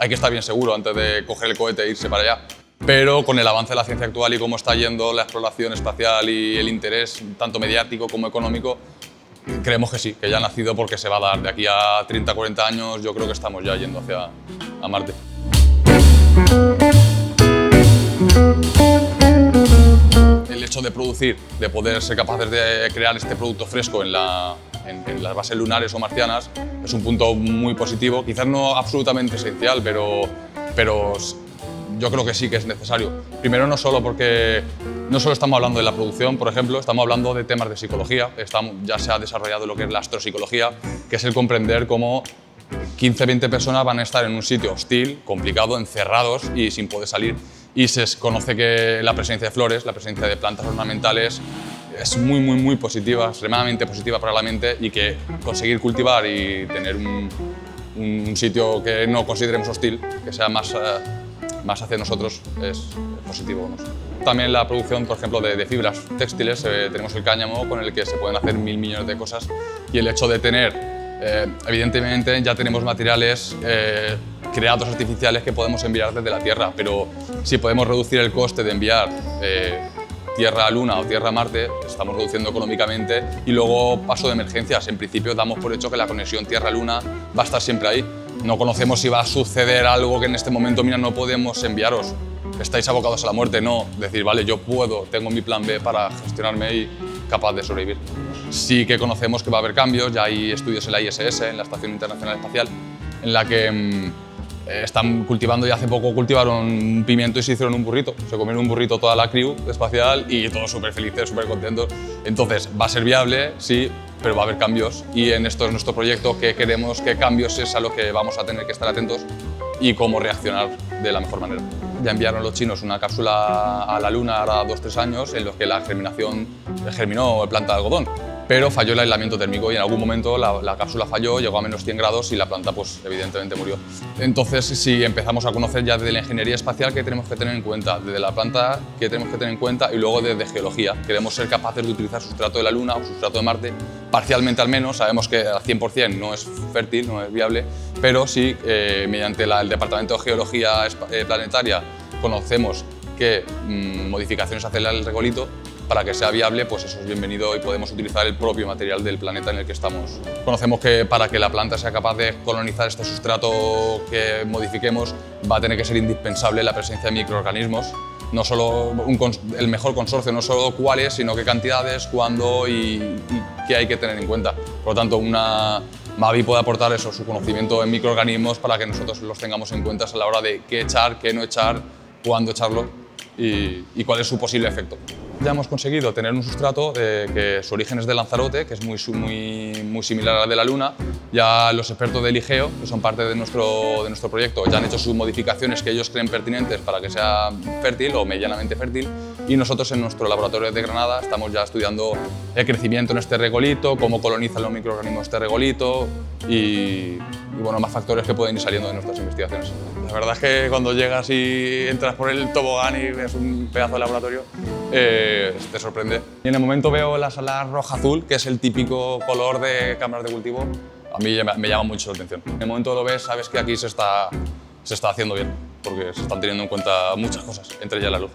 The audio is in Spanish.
hay que estar bien seguro antes de coger el cohete e irse para allá. Pero con el avance de la ciencia actual y cómo está yendo la exploración espacial y el interés tanto mediático como económico, creemos que sí, que ya ha nacido porque se va a dar. De aquí a 30 40 años yo creo que estamos ya yendo hacia Marte. El hecho de producir, de poder ser capaces de crear este producto fresco en las bases lunares o marcianas es un punto muy positivo, quizás no absolutamente esencial, pero yo creo que sí que es necesario. Primero, no solo porque no solo estamos hablando de la producción, por ejemplo, estamos hablando de temas de psicología. Ya se ha desarrollado lo que es la astropsicología, que es el comprender cómo 15-20 personas van a estar en un sitio hostil, complicado, encerrados y sin poder salir. Y se conoce que la presencia de flores, la presencia de plantas ornamentales es muy positiva, extremadamente positiva para la mente, y que conseguir cultivar y tener un sitio que no consideremos hostil, que sea más hacia nosotros, es positivo. También la producción, por ejemplo, de fibras textiles. Tenemos el cáñamo con el que se pueden hacer 1000 millones de cosas, y el hecho de tener, evidentemente ya tenemos materiales creados artificiales que podemos enviar desde la Tierra, pero si podemos reducir el coste de enviar Tierra a Luna o Tierra a Marte, estamos reduciendo económicamente. Y luego, paso de emergencias. En principio damos por hecho que la conexión Tierra-Luna va a estar siempre ahí. No conocemos si va a suceder algo que en este momento, mira, no podemos enviaros, estáis abocados a la muerte. No, decir, vale, yo puedo, tengo mi plan B para gestionarme y capaz de sobrevivir. Sí que conocemos que va a haber cambios, ya hay estudios en la ISS, en la Estación Internacional Espacial, en la que están cultivando, y hace poco cultivaron un pimiento y se hicieron un burrito. Se comieron un burrito toda la crew espacial y todos súper felices, súper contentos. Entonces, va a ser viable, sí, pero va a haber cambios, y en esto es nuestro proyecto, que queremos que cambios es a lo que vamos a tener que estar atentos y cómo reaccionar de la mejor manera. Ya enviaron los chinos una cápsula a la Luna ahora 2-3 años en los que la germinación germinó planta de algodón, pero falló el aislamiento térmico y en algún momento la cápsula falló, llegó a menos 100 grados y la planta pues evidentemente murió. Entonces, si empezamos a conocer ya desde la ingeniería espacial qué tenemos que tener en cuenta, desde la planta qué tenemos que tener en cuenta, y luego desde geología. Queremos ser capaces de utilizar sustrato de la Luna o sustrato de Marte, parcialmente al menos. Sabemos que al 100% no es fértil, no es viable, pero sí, mediante el Departamento de Geología Planetaria conocemos qué modificaciones hacerle al regolito. Para que sea viable, pues eso es bienvenido, y podemos utilizar el propio material del planeta en el que estamos. Conocemos que para que la planta sea capaz de colonizar este sustrato que modifiquemos, va a tener que ser indispensable la presencia de microorganismos. No solo el mejor consorcio, no solo cuáles, sino qué cantidades, cuándo y qué hay que tener en cuenta. Por lo tanto, una Mavi puede aportar eso, su conocimiento en microorganismos, para que nosotros los tengamos en cuenta a la hora de qué echar, qué no echar, cuándo echarlo y cuál es su posible efecto. Ya hemos conseguido tener un sustrato que su origen es de Lanzarote, que es muy similar al de la Luna. Ya los expertos del IGEO, que son parte de nuestro proyecto, ya han hecho sus modificaciones que ellos creen pertinentes para que sea fértil o medianamente fértil, y nosotros en nuestro laboratorio de Granada estamos ya estudiando el crecimiento en este regolito, cómo colonizan los microorganismos este regolito y bueno, más factores que pueden ir saliendo de nuestras investigaciones. La verdad es que cuando llegas y entras por el tobogán y ves un pedazo de laboratorio, te sorprende. Y en el momento veo la sala roja-azul, que es el típico color de cámaras de cultivo. A mí me llama mucho la atención. En el momento lo ves, sabes que aquí se está haciendo bien, porque se están teniendo en cuenta muchas cosas, entre ellas la luz.